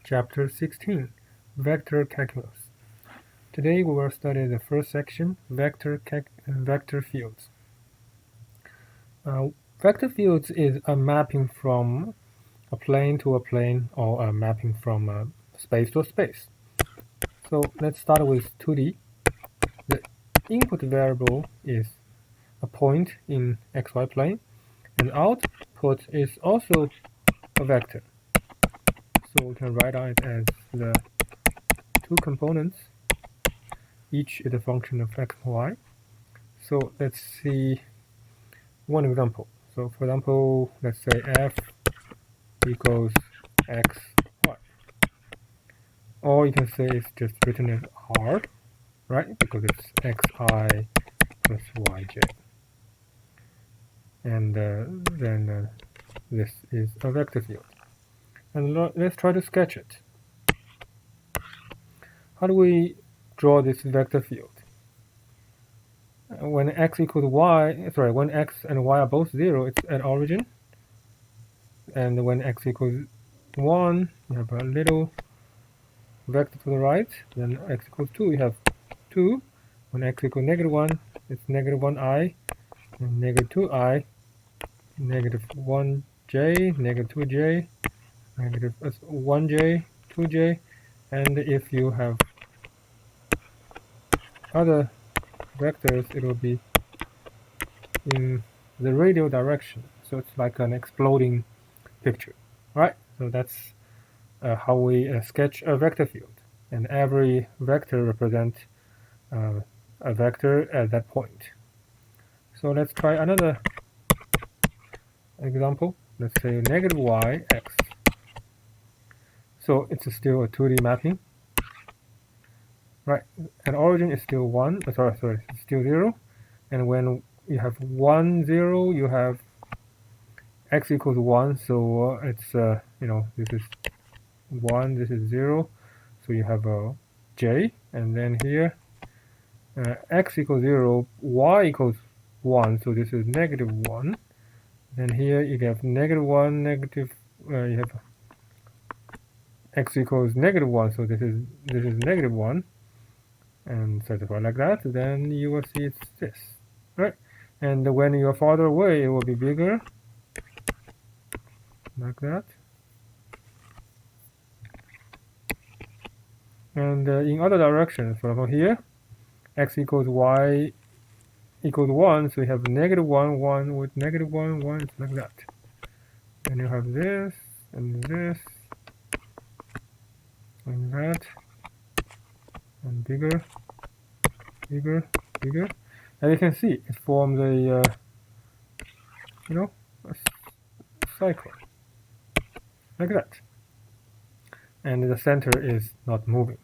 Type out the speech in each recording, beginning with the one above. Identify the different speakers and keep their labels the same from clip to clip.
Speaker 1: Chapter 16, Vector Calculus. Today we will study the first section, Vector Fields. Vector fields is a mapping from a plane to a plane or a mapping from space to space. So let's start with 2D. The input variable is a point in xy plane, and output is also a vector. So we can write it as the two components. Each is a function of x and y. So let's see one example. So for example, let's say f equals x, y. Or you can say it's just written as r, right? Because it's xi plus yj. And then this is a vector field. And let's try to sketch it. How do we draw this vector field? When x equals y, when x and y are both 0, it's at origin. And when x equals 1, you have a little vector to the right. Then x equals 2, you have 2. When x equals -1, it's -1i, and -2i, -1j, -2j, -1j, 2j. And if you have other vectors, it will be in the radial direction. So it's like an exploding picture, right? So that's how we sketch a vector field. And every vector represents a vector at that point. So let's try another example. Let's say -y, x. So it's still a 2D mapping. Right, and origin is still 1, it's still 0. And when you have 1, 0, you have x equals 1, so it's, this is 1, this is 0. So you have a j, and then here, x equals 0, y equals 1, so this is -1. Then here you have -1, you have x equals -1, so this is -1. And certify like that, then you will see it's this, right? And when you're farther away, it will be bigger, like that. And in other directions, for example here, x equals y equals 1, so you have -1, 1 with -1, 1, it's like that. And you have this, and this, and that, and bigger, bigger, bigger. And you can see it forms a, a cycle, like that. And the center is not moving.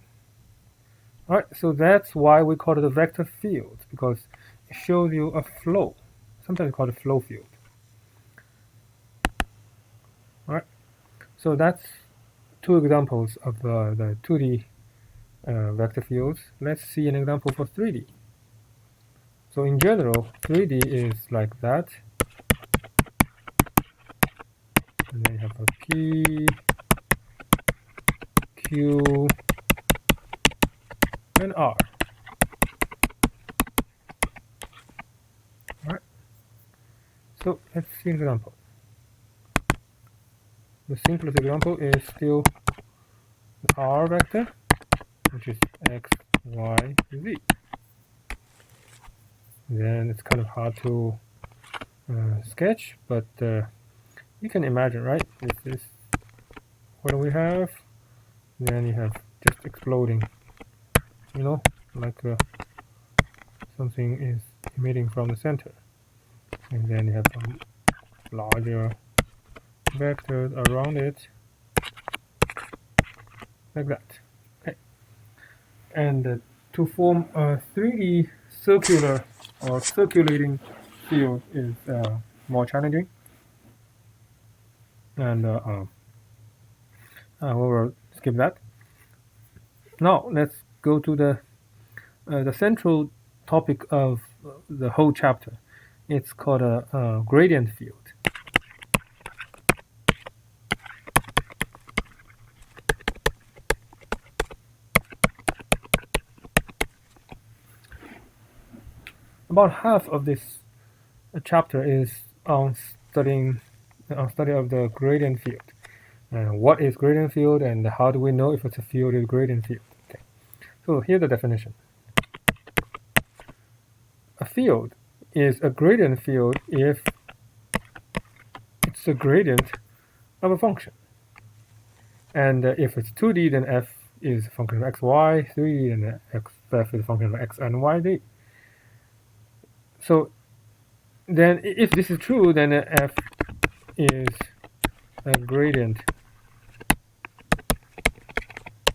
Speaker 1: Alright, so that's why we call it a vector field, because it shows you a flow, sometimes called a flow field. Alright, so that's two examples of the 2D vector fields. Let's see an example for 3D. So in general, 3D is like that. And then you have a P, Q, and R. Alright. So let's see an example. The simplest example is still the R vector, which is x, y, z. Then it's kind of hard to sketch, but you can imagine, right? This is what we have. Then you have just exploding, like something is emitting from the center. And then you have some larger vectors around it, like that. Okay. And to form a 3D circular or circulating field is more challenging. And we will skip that. Now let's go to the central topic of the whole chapter. It's called a gradient field. about half of this chapter is on study of the gradient field. And what is gradient field, and how do we know if it's a field is gradient field? Okay. So here's the definition. A field is a gradient field if it's a gradient of a function. And if it's 2D, then f is a function of x, y, 3D, then f is a function of x and y, d. So then if this is true, then f is a gradient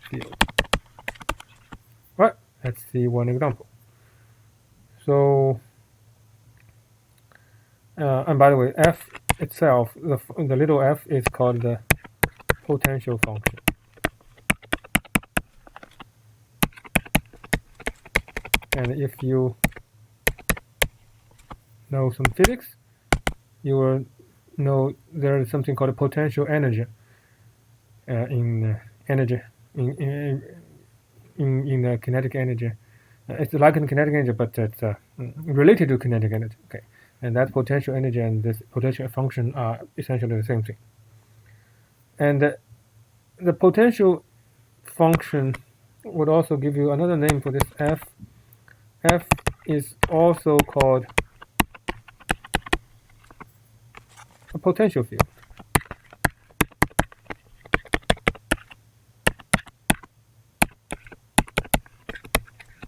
Speaker 1: field. Right, let's see one example. So, and by the way, f itself, the little f is called the potential function. And if you know some physics, you will know there is something called a potential energy in the kinetic energy. It's like in kinetic energy, but it's related to kinetic energy. Okay, and that potential energy and this potential function are essentially the same thing. And the potential function would also give you another name for this f. F is also called a potential field,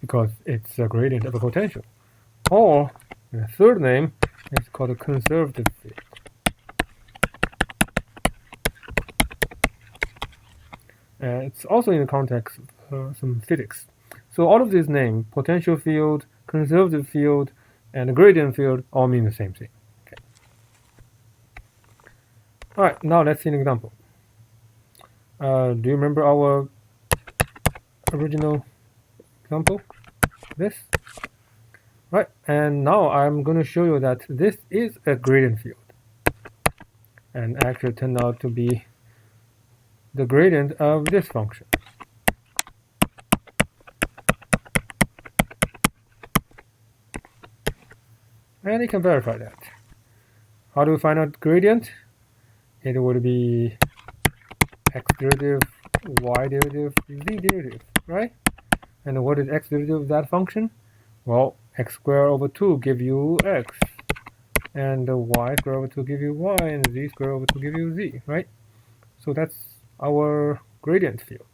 Speaker 1: because it's a gradient of a potential. Or the third name is called a conservative field. It's also in the context of some physics. So all of these names, potential field, conservative field, and gradient field, all mean the same thing. Okay. All right, now let's see an example. Do you remember our original example? This? Right, and now I'm going to show you that this is a gradient field. And actually turned out to be the gradient of this function. And you can verify that. How do we find out gradient? It would be x derivative, y derivative, z derivative, right? And what is x derivative of that function? Well, x squared over 2 give you x, and y squared over 2 give you y, and z squared over 2 give you z, right? So that's our gradient field.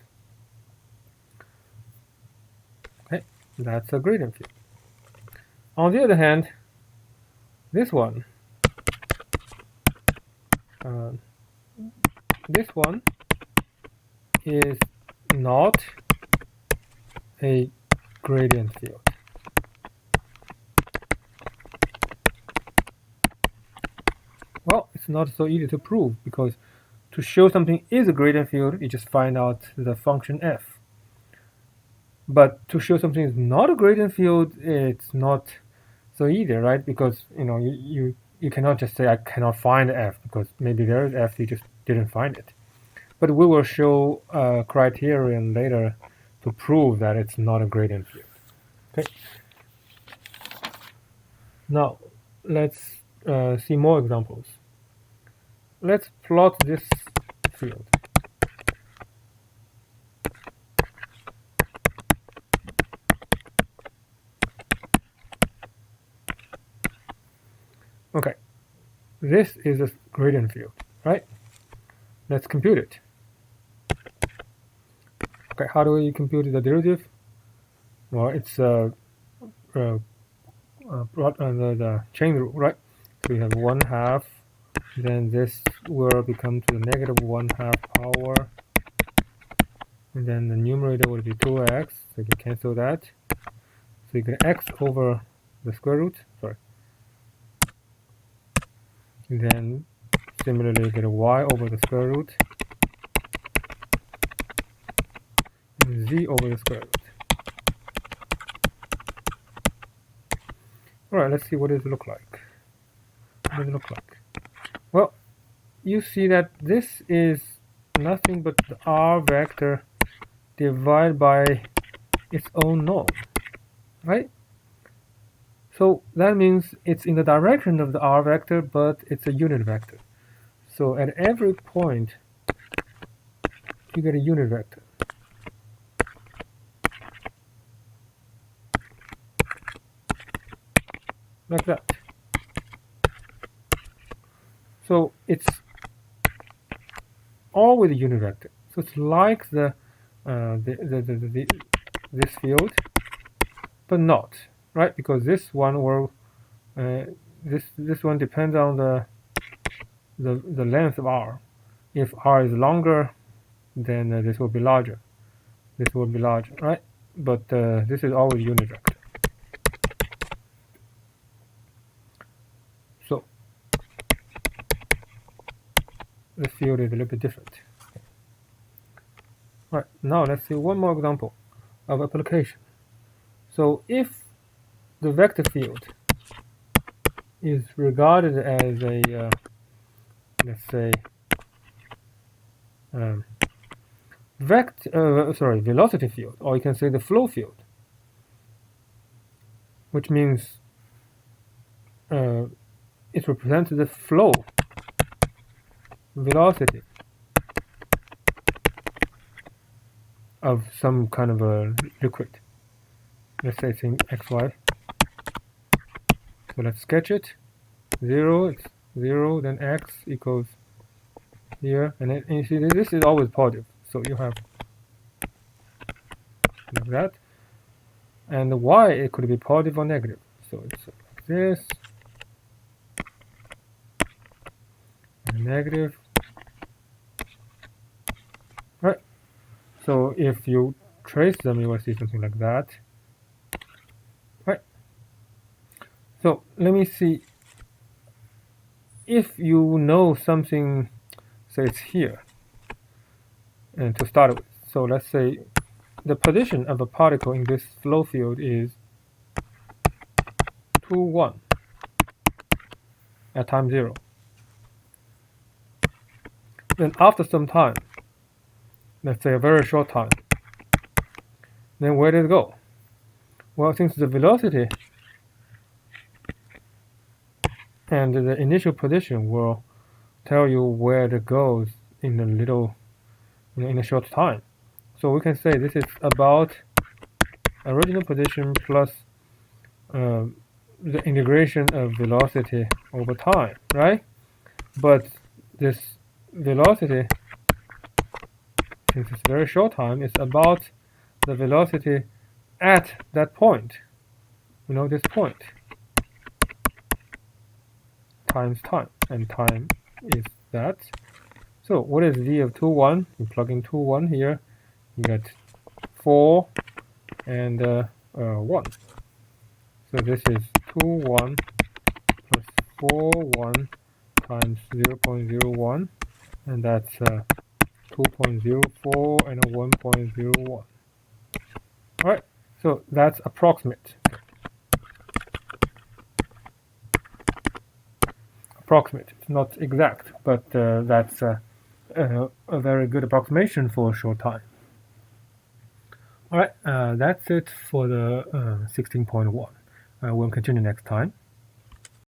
Speaker 1: Okay, that's a gradient field. On the other hand, this one is not a gradient field. Well, it's not so easy to prove, because to show something is a gradient field, you just find out the function f. But to show something is not a gradient field, it's not so easy, right? Because you cannot just say I cannot find f, because maybe there is f, you just didn't find it. But we will show a criterion later to prove that it's not a gradient field. Okay. Now let's see more examples. Let's plot this field. Okay, this is a gradient field, right? Let's compute it. Okay, how do we compute the derivative? Well, it's brought under the chain rule, right? So we have 1/2, then this will become to the negative 1/2 power, and then the numerator will be 2x, so you can cancel that. So you get x over the square root, and then similarly you get a y over the square root, and z over the square root. Alright, let's see what does it look like. What does it look like? Well, you see that this is nothing but the r vector divided by its own norm, right? So that means it's in the direction of the r vector, but it's a unit vector. So at every point, you get a unit vector. Like that. So it's always a unit vector. So it's like this field, but not, right? Because this one will this one depends on the length of r. If r is longer, then this will be larger. This will be larger, right? But this is always unit vector. So the field is a little bit different. All right, now let's see one more example of application. So if the vector field is regarded as a let's say velocity field, or you can say the flow field, which means it represents the flow velocity of some kind of a liquid. Let's say it's in xy. So let's sketch it. 0, it's 0, then x equals here, and then you see this is always positive. So you have like that, and the y, it could be positive or negative. So it's like this, and negative. Right. So if you trace them, you will see something like that. Right. So let me see. If you know something, say it's here, and to start with. So let's say the position of a particle in this flow field is 2, 1 at time 0. Then after some time, let's say a very short time, then where did it go? Well, since the velocity and the initial position will tell you where it goes in a short time. So we can say this is about original position plus the integration of velocity over time, right? But this velocity, since it's very short time, is about the velocity at that point. This point times time, and time is that. So what is v of 2, 1? You plug in 2, 1 here, you get 4 and 1. So this is 2, 1 plus 4, 1 times 0.01, and that's 2.04 and a 1.01. Alright, so that's approximate. It's not exact, but that's a very good approximation for a short time. Alright, that's it for the 16.1. We'll continue next time.